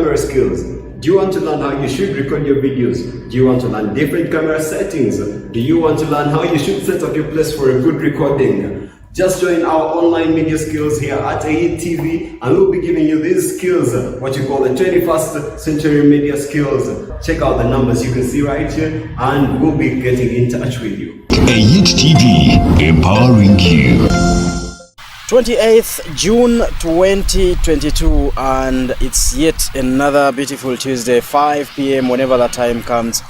camera skills? Do you want to learn how you should record your videos? Do you want to learn different camera settings? Do you want to learn how you should set up your place for a good recording? Just join our online media skills here at AET TV, and we'll be giving you these skills, what you call the 21st century media skills. Check out the numbers you can see right here, and we'll be getting in touch with you. AET TV, empowering you. 28th June 2022, and it's yet another beautiful Tuesday, 5 p.m. whenever that time comes.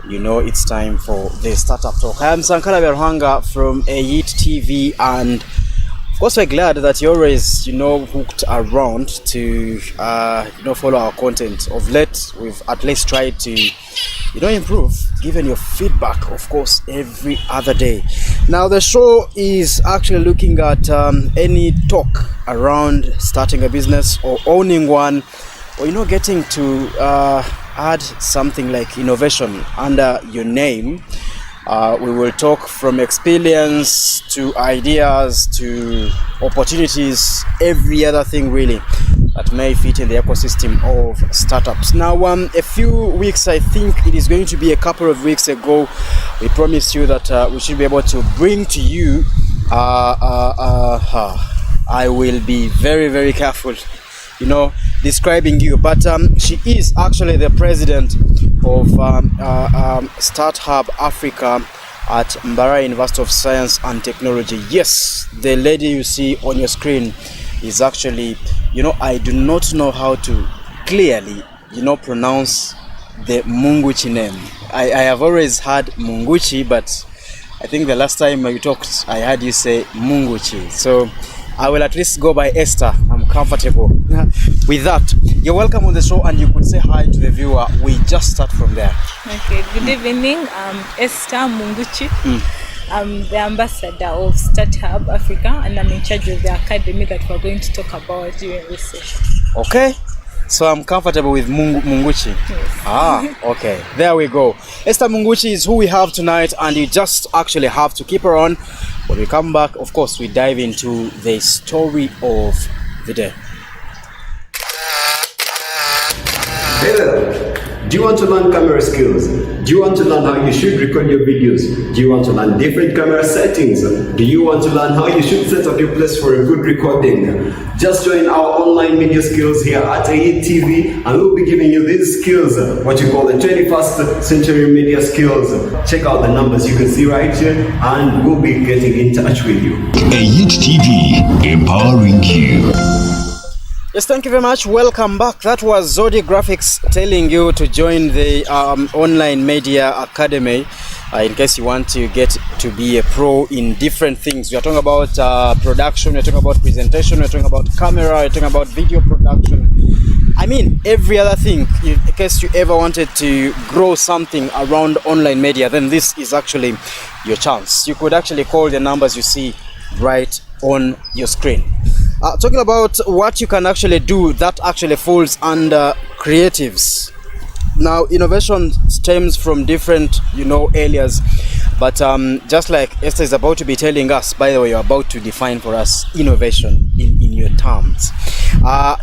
You know it's time for the Startup Talk. I am Sankara Berhanga from AET TV, and of course we're glad that you're always, hooked around to, follow our content. Of late, we've at least tried to, improve, given your feedback, of course, every other day. Now, the show is actually looking at any talk around starting a business or owning one, or, getting to add something like innovation under your name. We will talk from experience to ideas to opportunities, every other thing really that may fit in the ecosystem of startups. Now, a few weeks, I think it is going to be a couple of weeks ago, we promised you that we should be able to bring to you, I will be very, very careful, describing you, but she is actually the president of Starthub Africa at Mbarara University of Science and Technology. Yes, the lady you see on your screen is actually, I do not know how to clearly, pronounce the Munguchi name. I have always heard Munguchi, but I think the last time we talked, I heard you say Munguchi. So I will at least go by Esther. I'm comfortable with that. You're welcome on the show, and you could say hi to the viewer. We just start from there. Okay, good evening. I'm Esther Munguchi. I'm the ambassador of Starthub Africa, and I'm in charge of the academy that we're going to talk about during this session. Okay, so I'm comfortable with Munguchi. Yes. Okay, there we go. Esther Munguchi is who we have tonight, and you just actually have to keep her on. When we come back, of course, we dive into the story of the day. Hey there. Do you want to learn camera skills? Do you want to learn how you should record your videos? Do you want to learn different camera settings? Do you want to learn how you should set up your place for a good recording? Just join our online media skills here at AET TV, and we'll be giving you these skills, what you call the 21st century media skills. Check out the numbers you can see right here, and we'll be getting in touch with you. AET TV, empowering you. Yes, thank you very much. Welcome back. That was Zodi Graphics telling you to join the online media academy in case you want to get to be a pro in different things. We are talking about production, we are talking about presentation, we are talking about camera, we are talking about video production. I mean, every other thing. In case you ever wanted to grow something around online media, then this is actually your chance. You could actually call the numbers you see right on your screen. Talking about what you can actually do, that actually falls under creatives. Now, innovation stems from different, areas, but just like Esther is about to be telling us, by the way, you're about to define for us innovation in your terms.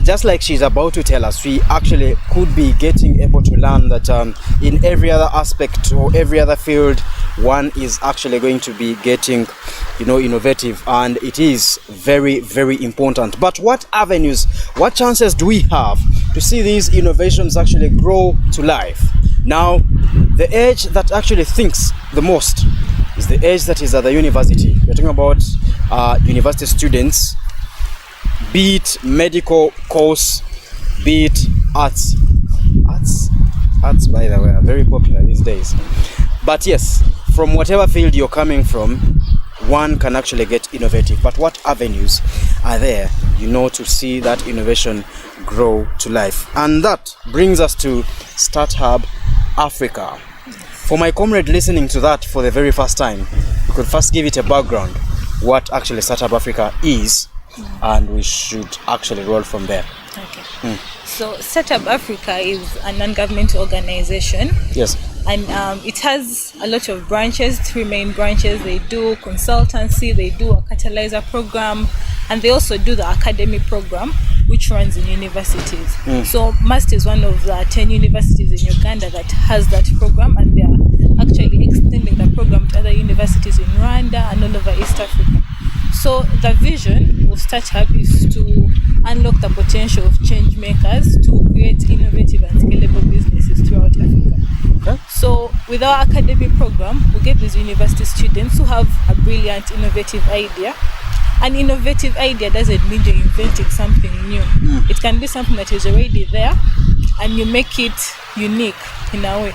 Just like she's about to tell us, we actually could be able to learn that in every other aspect or every other field, one is actually going to be getting, innovative, and it is very, very important. But what avenues, what chances do we have to see these innovations actually grow to life? Now, the age that actually thinks the most is the age that is at the university. We're talking about university students, be it medical course, be it arts. Arts, by the way, are very popular these days. But yes, from whatever field you're coming from, one can actually get innovative. But what avenues are there, to see that innovation grow to life? And that brings us to Starthub Africa. For my comrade listening to that for the very first time, we could first give it a background, what actually Starthub Africa is, and we should actually roll from there. Okay. So Starthub Africa is a non-governmental organization. Yes. And it has a lot of branches, 3 main branches. They do consultancy, they do a catalyzer program, and they also do the academy program, which runs in universities. So MUST is one of the 10 universities in Uganda that has that program, and they are actually extending the program to other universities in Rwanda and all over East Africa. So the vision of Starthub is to unlock the potential of change makers to create innovative and scalable businesses throughout Africa. Okay. So with our academy program, we get these university students who have a brilliant innovative idea. An innovative idea doesn't mean you're inventing something new. It can be something that is already there and you make it unique in a way.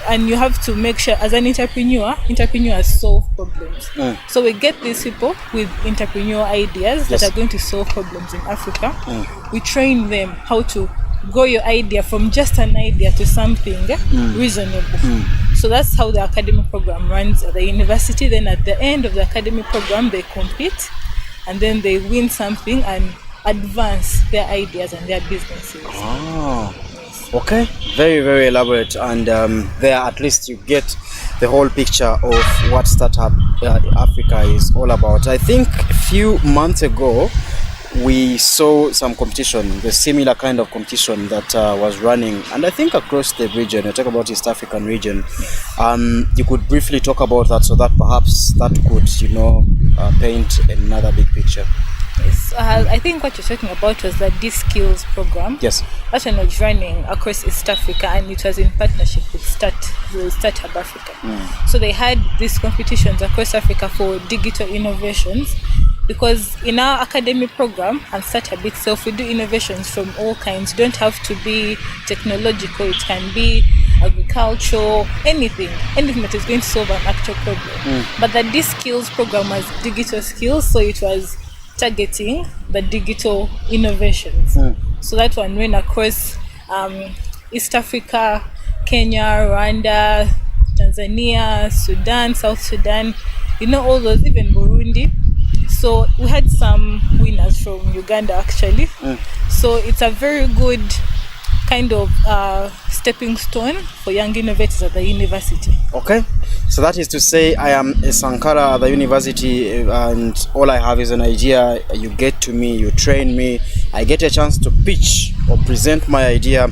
And you have to make sure, as an entrepreneurs solve problems. So we get these people with entrepreneurial ideas that are going to solve problems in Africa. We train them how to grow your idea from just an idea to something reasonable. So that's how the academic program runs at the university. Then at the end of the academic program, they compete and then they win something and advance their ideas and their businesses. Okay, very, very elaborate, and there at least you get the whole picture of what Startup Africa is all about. I think a few months ago we saw some competition, the similar kind of competition that was running, and I think across the region. You talk about East African region. You could briefly talk about that, so that perhaps that could, paint another big picture. Yes, I think what you're talking about was the D-Skills program. Yes. That one was running across East Africa, and it was in partnership with Starthub Africa. So they had these competitions across Africa for digital innovations, because in our academic program and Starthub itself, we do innovations from all kinds. You don't have to be technological. It can be agricultural, anything that is going to solve an actual problem. But the D-Skills program was digital skills, so it was targeting the digital innovations. So that one went across East Africa, Kenya, Rwanda, Tanzania, Sudan, South Sudan, all those, even Burundi. So we had some winners from Uganda actually. So it's a very good kind of stepping stone for young innovators at the university. Okay, so that is to say, I am a Sankara at the university, and all I have is an idea. You get to me, you train me, I get a chance to pitch or present my idea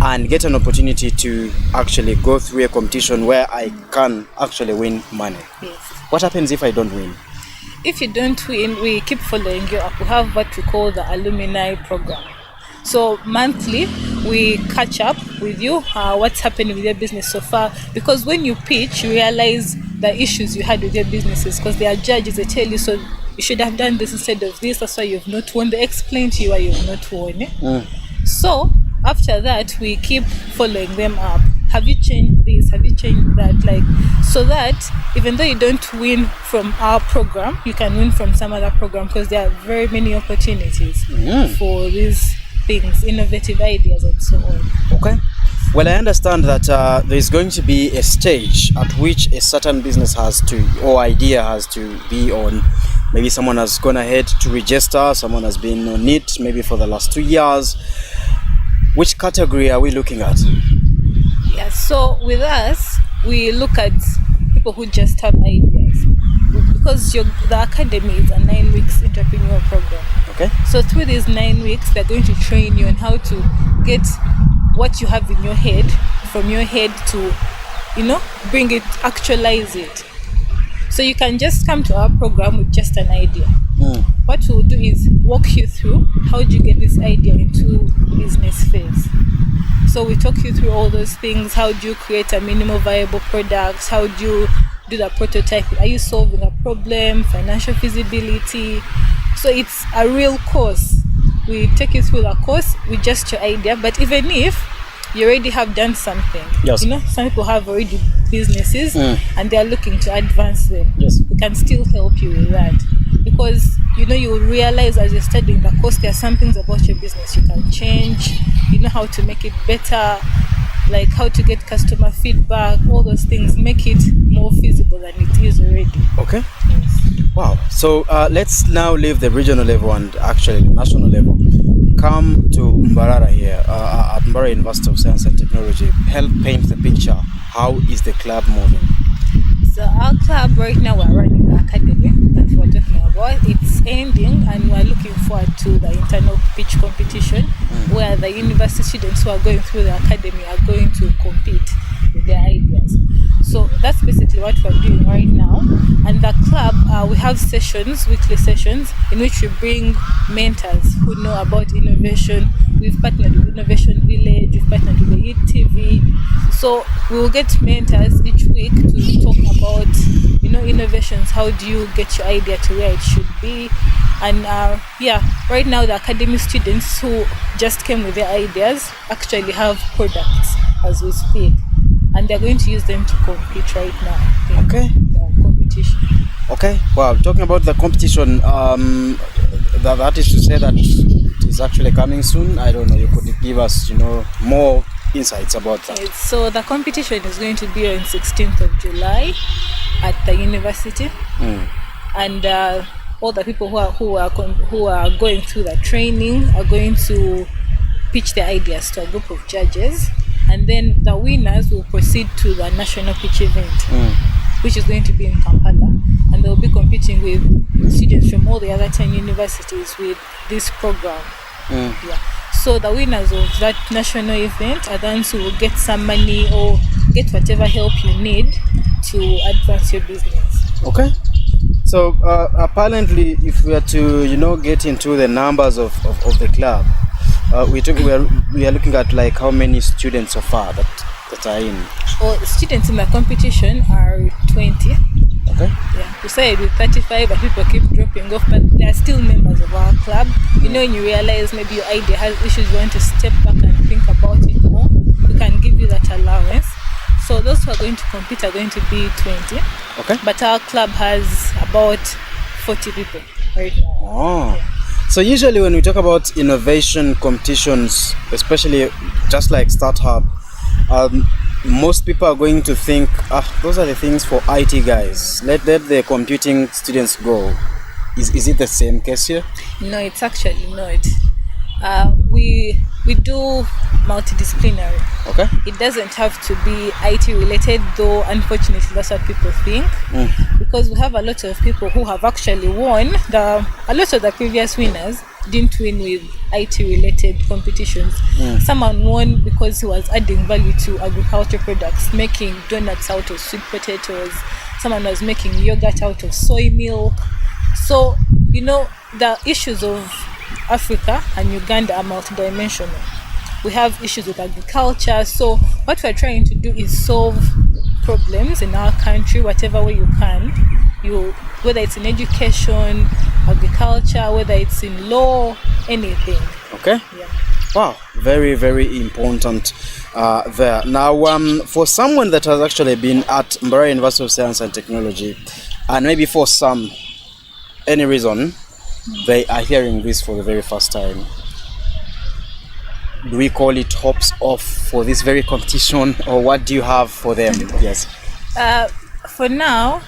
and get an opportunity to actually go through a competition where I can actually win money. Yes. What happens if I don't win? If you don't win, we keep following you up. We have what we call the alumni program. So monthly, we catch up with you, what's happening with your business so far. Because when you pitch, you realize the issues you had with your businesses. Because they are judges, they tell you, so you should have done this instead of this. That's why you've not won. They explain to you why you've not won. So after that, we keep following them up. Have you changed this? Have you changed that? So that even though you don't win from our program, you can win from some other program, because there are very many opportunities for these things, innovative ideas and so on. Okay. Well, I understand that there is going to be a stage at which a certain business has to, or idea has to be on. Maybe someone has gone ahead to register, someone has been on it maybe for the last 2 years. Which category are we looking at? Yeah, so with us, we look at people who just have ideas. Because the academy is a 9 weeks entrepreneurial program. Okay. So through these 9 weeks, they're going to train you on how to get what you have in your head, from your head to, bring it, actualize it. So you can just come to our program with just an idea. What we'll do is walk you through how do you get this idea into business phase. So we talk you through all those things. How do you create a minimal viable product? How do you do the prototype? Are you solving a problem? Financial feasibility? So it's a real course. We take you through the course with just your idea. But even if you already have done something, yes, some people have already businesses and they are looking to advance them. Yes. We can still help you with that, because you will realize as you're studying the course, there are some things about your business you can change. You know how to make it better, like how to get customer feedback, all those things, make it more feasible than it is already. Okay. Yes. Wow. So let's now leave the regional level and actually the national level. Come to Mbarara here at Mbarara University of Science and Technology. Help paint the picture. How is the club moving? So our club right now, we're running the academy that we're talking about. It's ending, and we're looking forward to the internal pitch competition, where the university students who are going through the academy are going to compete with their ideas. So that's basically what we're doing right now. And the club, we have sessions, weekly sessions, in which we bring mentors who know about innovation. We've partnered with Innovation Village, we've partnered with the Youth TV. So we will get mentors each week to talk about, innovations. How do you get your idea to where it should be? And right now the academy students who just came with their ideas actually have products as we speak, and they're going to use them to compete right now in the competition. Okay, well, talking about the competition, that is to say that it is actually coming soon. I don't know, you could give us, more insights about that. So the competition is going to be on 16th of July at the university, and all the people who are going through the training are going to pitch their ideas to a group of judges, and then the winners will proceed to the national pitch event, which is going to be in Kampala, and they'll be competing with students from all the other 10 universities with this program. So the winners of that national event are the ones who will get some money or get whatever help you need to advance your business. Okay. So apparently, if we are to get into the numbers of the club, we are looking at like how many students so far that are in. Well, students in the competition are 20. Okay. Yeah, we started with 35, but people keep dropping off, but they are still members of our club. When you realize maybe your idea has issues, you want to step back and think about it more, we can give you that allowance. So those who are going to compete are going to be 20. Okay. But our club has about 40 people right now. Oh. Yeah. So usually when we talk about innovation competitions, especially just like Starthub, most people are going to think, those are the things for IT guys. Let the computing students go. Is it the same case here? No, it's actually not. We do multidisciplinary. Okay. It doesn't have to be IT related, though unfortunately that's what people think. Because we have a lot of people who have actually won. A lot of the previous winners didn't win with IT related competitions. Someone won because he was adding value to agriculture products, making donuts out of sweet potatoes. Someone was making yogurt out of soy milk. So the issues of Africa and Uganda are multidimensional. We have issues with agriculture, so what we're trying to do is solve problems in our country whatever way you can, whether it's in education, agriculture, whether it's in law, anything. Okay. Yeah. Wow, very, very important there. Now, for someone that has actually been at Mbarara University of Science and Technology, and maybe for any reason, they are hearing this for the very first time, do we call it hopes off for this very competition, or what do you have for them? Yes. For now,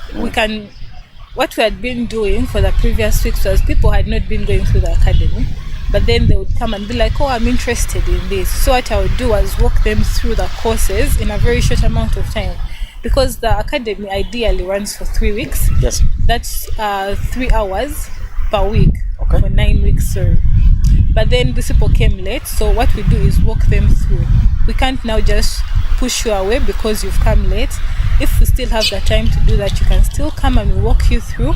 what we had been doing for the previous weeks was people had not been going through the academy, but then they would come and be like, I'm interested in this. So what I would do was walk them through the courses in a very short amount of time, because the academy ideally runs for 3 weeks. Yes. That's 3 hours per week. Okay. For 9 weeks, sorry. But then these people came late, so what we do is walk them through. We can't now just push you away because you've come late. If we still have the time to do that, you can still come and we'll walk you through.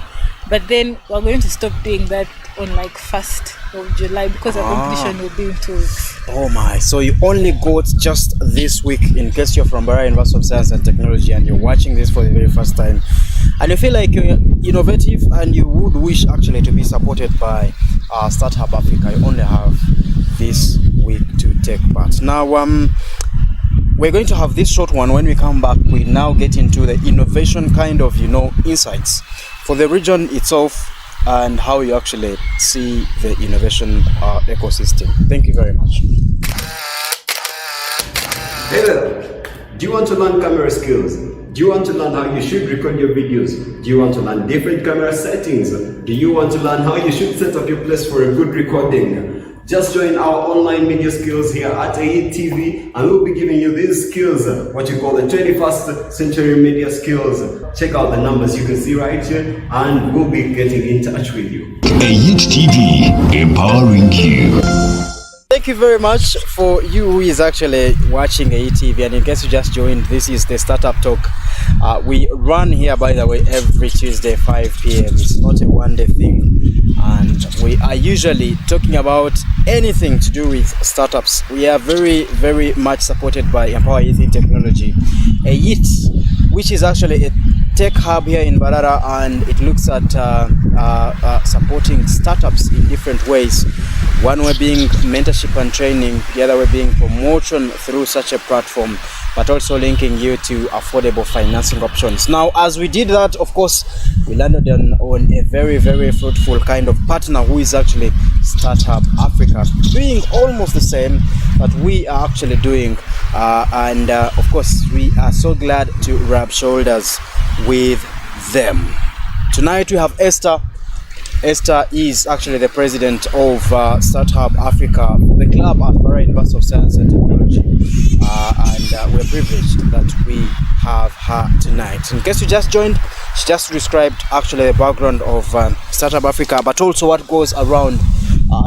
But then we're going to stop doing that on like 1st of July because the competition will be in 2 weeks. Oh my, so you only got just this week, in case you're from Mbarara University of Science and Technology and you're watching this for the very first time, and you feel like you're innovative and you would wish actually to be supported by Starthub Africa, you only have this week to take part. Now, we're going to have this short one. When we come back, we now get into the innovation kind of, insights for the region itself and how you actually see the innovation ecosystem. Thank you very much. Hey there, do you want to learn camera skills? Do you want to learn how you should record your videos? Do you want to learn different camera settings? Do you want to learn how you should set up your place for a good recording? Just join our online media skills here at AE TV, and we'll be giving you these skills, what you call the 21st century media skills. Check out the numbers you can see right here, and we'll be getting in touch with you. AH TV, empowering you. Thank you very much for you who is actually watching AETV, and in case you just joined, this is the Startup Talk. We run here, by the way, every Tuesday 5 p.m. It's not a one-day thing, and we are usually talking about anything to do with startups. We are very, very much supported by Empower Youth in Technology, which is actually a tech hub here in Mbarara, and it looks at supporting startups in different ways. One way being mentorship and training, the other way being promotion through such a platform, but also linking you to affordable financing options. Now, as we did that, of course, we landed on a very, very fruitful kind of partner who is actually Starthub Africa, doing almost the same that we are actually doing. And of course, we are so glad to rub shoulders with them. Tonight we have Esther. Esther is actually the president of Starthub Africa for the club at Mbarara University of Science and Technology, and we're privileged that we have her tonight. In case you just joined, she just described actually the background of Starthub Africa, but also what goes around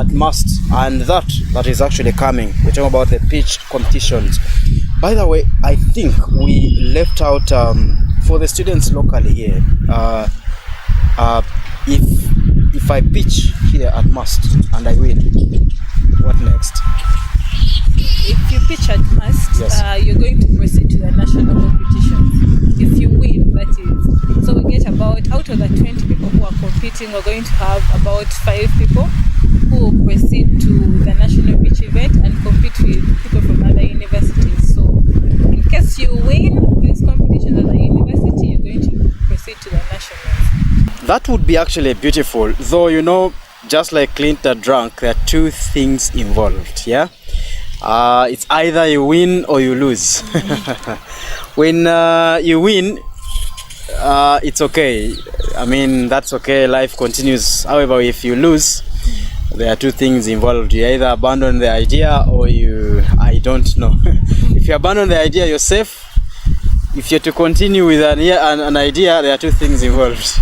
at MUST, and that is actually coming. We're talking about the pitch competitions. By the way, I think we left out for the students locally here. If I pitch here at MUST and I win, what next? If you pitch at MUST, Yes. You're going to proceed to the national competition. If you win, that is. So we get about, out of the 20 people who are competing, we're going to have about 5 people who will proceed to the national pitch event and compete with people from other universities. So in case you win this competition at the university, you're going to proceed to the nationals. That would be actually beautiful, though, you know, just like Clint the Drunk, there are two things involved, yeah? It's either you win or you lose. When you win, it's okay. I mean, that's okay, life continues. However, if you lose, there are two things involved. You either abandon the idea or I don't know. If you abandon the idea, you're safe. If you're to continue with an idea, there are two things involved.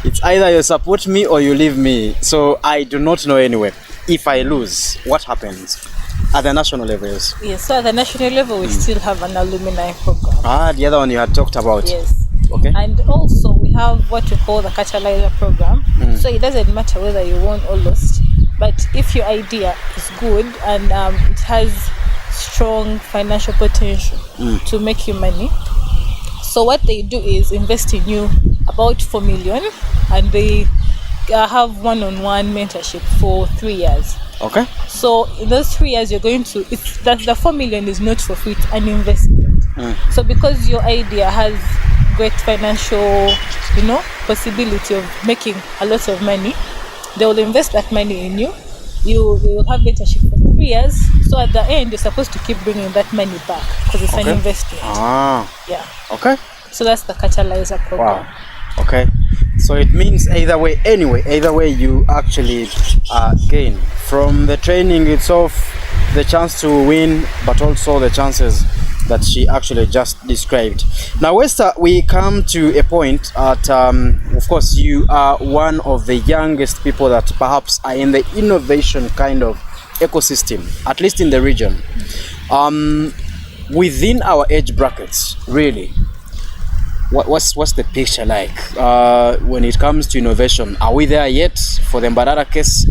It's either you support me or you leave me. So I do not know anyway. If I lose, what happens at the national levels? Yes, so at the national level, we still have an alumni program. The other one you had talked about. Yes. Okay. And also we have what we call the catalyzer program. So it doesn't matter whether you won or lost, but if your idea is good and it has strong financial potential to make you money, so what they do is invest in you about 4 million, and they have one-on-one mentorship for 3 years. Okay. So in those 3 years, you're going to, the 4 million is not for free, it's an investment. So because your idea has great financial, possibility of making a lot of money, they will invest that money in you. You will have mentorship for 3 years. So at the end, you're supposed to keep bringing that money back because it's an investment. Yeah. Okay. So that's the catalyzer program. Wow. Okay. So it means either way you actually gain from the training itself, the chance to win, but also the chances that she actually just described. Now, Esther, we come to a point at, of course, you are one of the youngest people that perhaps are in the innovation kind of ecosystem, at least in the region. Within our age brackets, really, what's the picture like when it comes to innovation? Are we there yet for the Mbarara case,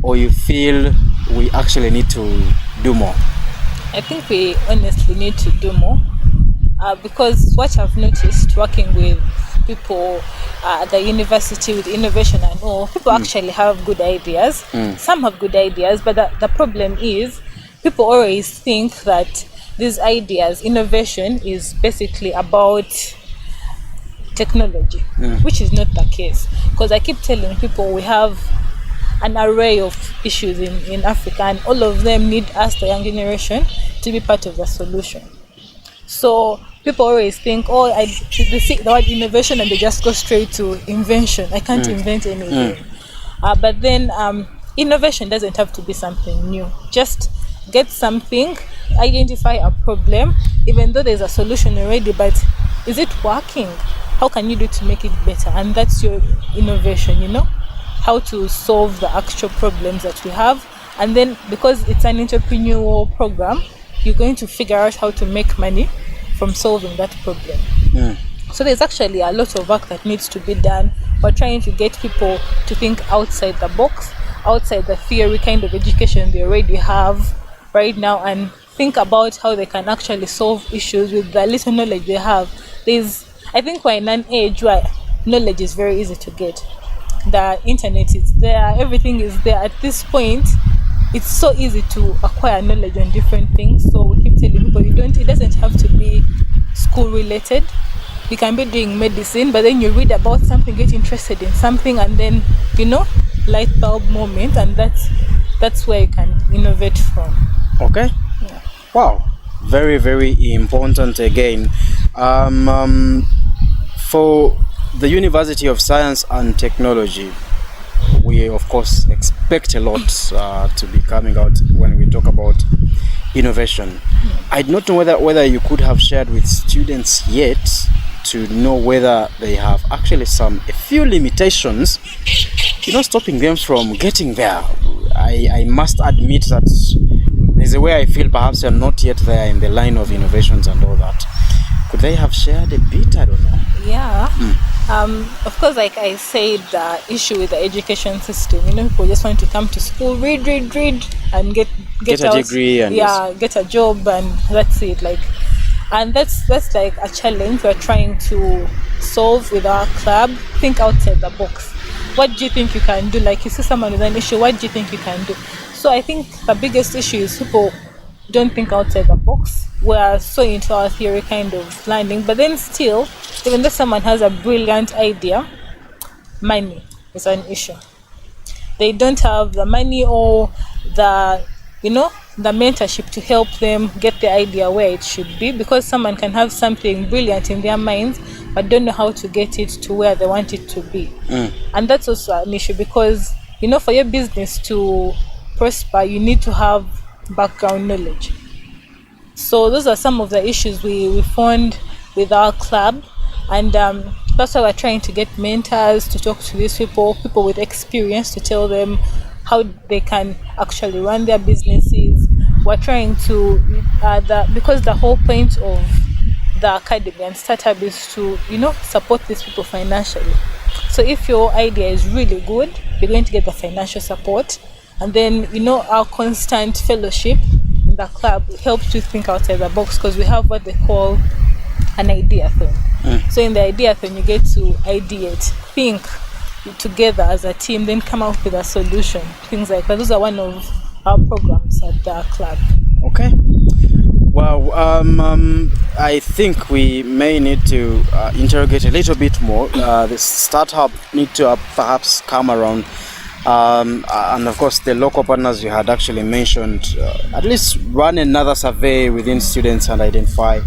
or you feel we actually need to do more? I think we honestly need to do more because what I've noticed working with people at the university with innovation and all, people actually have good ideas. Some have good ideas, but the problem is people always think that these ideas, innovation is basically about technology, which is not the case. Because I keep telling people we have an array of issues in Africa, and all of them need us, the young generation, to be part of the solution. So people always think, they see the word innovation and they just go straight to invention. I can't invent anything. But then innovation doesn't have to be something new. Just get something, identify a problem, even though there's a solution already, but is it working? How can you do to make it better? And that's your innovation, how to solve the actual problems that we have. And then because it's an entrepreneurial program, you're going to figure out how to make money from solving that problem. So there's actually a lot of work that needs to be done. We're trying to get people to think outside the box, outside the theory kind of education they already have right now, and think about how they can actually solve issues with the little knowledge they have. I think we're in an age where knowledge is very easy to get. The internet is there, everything is there. At this point, it's so easy to acquire knowledge on different things. So we keep telling people it doesn't have to be school related. You can be doing medicine, but then you read about something, get interested in something, and then light bulb moment, and that's where you can innovate from. Okay. Yeah. Wow, very, very important again. For the University of Science and Technology, we of course expect a lot to be coming out when we talk about innovation. I don't know whether you could have shared with students yet to know whether they have actually a few limitations, stopping them from getting there. I must admit that there's a way I feel perhaps you're not yet there in the line of innovations and all that. Could they have shared a bit? I don't know. Yeah. Of course, like I said, the issue with the education system, people just want to come to school, read, and get a out, degree, and get a job, and that's it. And that's like a challenge we're trying to solve with our club. Think outside the box. What do you think you can do? Like, you see someone with an issue, what do you think you can do? So I think the biggest issue is people don't think outside the box. We are so into our theory kind of learning, but then still, even though someone has a brilliant idea, money is an issue. They don't have the money or the mentorship to help them get the idea where it should be, because someone can have something brilliant in their minds but don't know how to get it to where they want it to be. And that's also an issue, because for your business to prosper, you need to have background knowledge. So those are some of the issues we found with our club, and that's why we're trying to get mentors to talk to these people with experience, to tell them how they can actually run their businesses. We're trying to because the whole point of the academy and Starthub is to support these people financially. So if your idea is really good, you're going to get the financial support, and then our constant fellowship in the club helps you think outside the box, because we have what they call an ideathon. So in the ideathon, you get to ideate, think together as a team, then come up with a solution, things like that. Those are one of our programs at the club. Okay. Wow. I think we may need to interrogate a little bit more. The Starthub need to perhaps come around. And of course, the local partners you had actually mentioned, at least run another survey within students and identify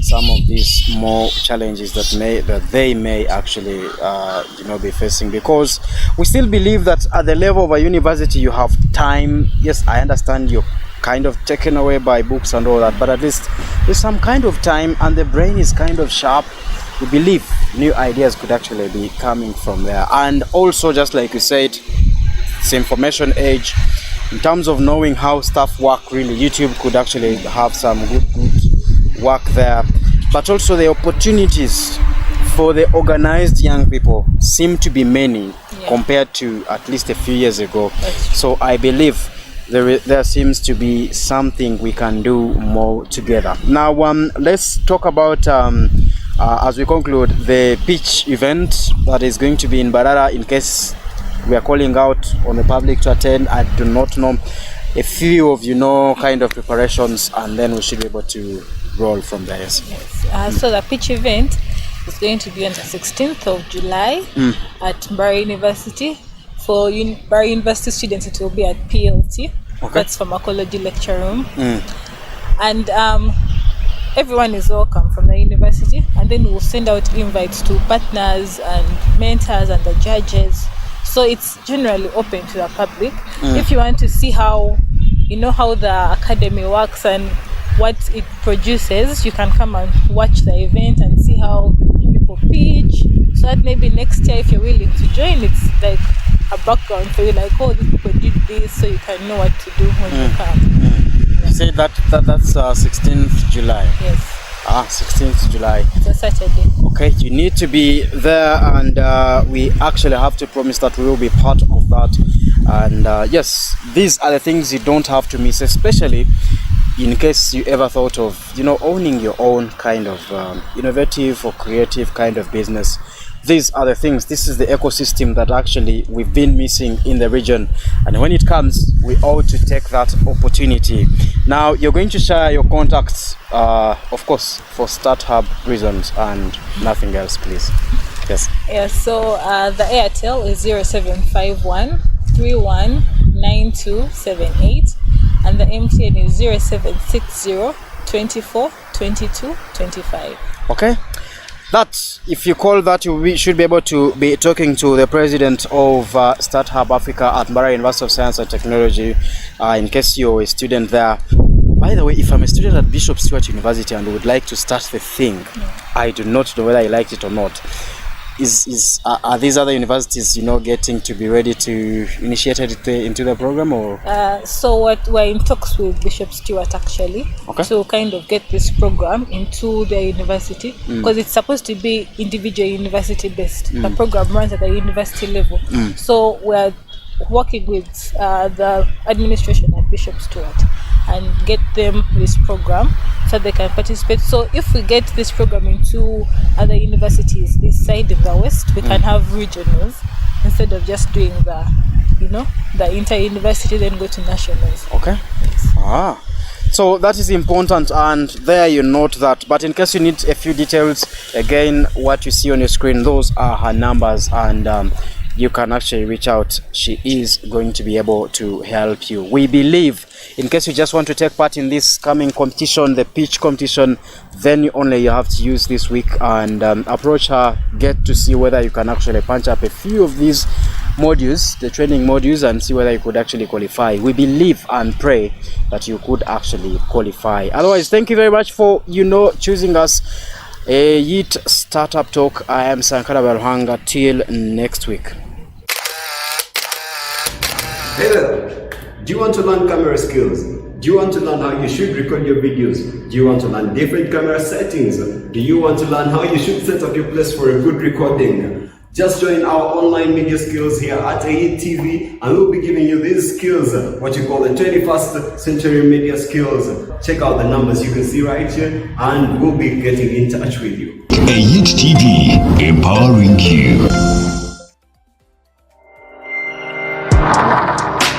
some of these more challenges that they may actually be facing, because we still believe that at the level of a university you have time. Yes, I understand you're kind of taken away by books and all that, but at least there's some kind of time and the brain is kind of sharp. We believe new ideas could actually be coming from there. And also, just like you said, it's information age. In terms of knowing how stuff work, really, YouTube could actually have some good work there. But also the opportunities for the organized young people seem to be many compared to at least a few years ago. So I believe there seems to be something we can do more together. Now, let's talk about, as we conclude, the pitch event that is going to be in Mbarara, in case we are calling out on the public to attend. I do not know. A few of kind of preparations, and then we should be able to roll from there. Yes. So the pitch event is going to be on the 16th of July at Mbarara University. For Mbarara University students, it will be at PLT. Okay. That's pharmacology lecture room. And everyone is welcome from the university, and then we'll send out invites to partners and mentors and the judges, So it's generally open to the public. If you want to see how the academy works and what it produces, you can come and watch the event and see how people pitch, so that maybe next year, if you're willing to join, it's like a background for you, like, oh, these people did this, so you can know what to do when you come. You say that's 16th July. Yes. 16th July. It's a Saturday. Okay, you need to be there, and we actually have to promise that we will be part of that. And yes, these are the things you don't have to miss, especially in case you ever thought of, owning your own kind of innovative or creative kind of business. These are the things, this is the ecosystem that actually we've been missing in the region. And when it comes, we ought to take that opportunity. Now, you're going to share your contacts, of course, for Starthub reasons and nothing else, please. Yes. Yeah, so the Airtel is 0751 319278, and the MTN is 0760 24 22 25. Okay. That, if you call that, you should be able to be talking to the president of Starthub Africa at Mbarara University of Science and Technology, in case you're a student there. By the way, if I'm a student at Bishop Stewart University and would like to start the thing, I do not know whether I liked it or not. Are these other universities, getting to be ready to initiate it into the program, or? So what we're in talks with Bishop Stewart actually, to kind of get this program into their university, because it's supposed to be individual university based. The program runs at the university level. So we're working with the administration at Bishop Stewart and get them this program so they can participate. So if we get this program into other universities this side in the west, we can have regionals instead of just doing the inter-university, then go to nationals. Okay. Yes. So that is important, and there you note that. But in case you need a few details, again, what you see on your screen, those are her numbers, and you can actually reach out. She is going to be able to help you. We believe, in case you just want to take part in this coming competition, the pitch competition, then you have to use this week and approach her, get to see whether you can actually punch up a few of these modules, the training modules, and see whether you could actually qualify. We believe and pray that you could actually qualify. Otherwise, thank you very much for choosing us. Yeet Startup Talk. I am Sankara Belhanga. Till next week. Hey there. Do you want to learn camera skills? Do you want to learn how you should record your videos? Do you want to learn different camera settings? Do you want to learn how you should set up your place for a good recording? Just join our online media skills here at Yeet TV, and we'll be giving you these skills, what you call the 21st century media skills. Check out the numbers you can see right here, and we'll be getting in touch with you. Yeet TV, empowering you.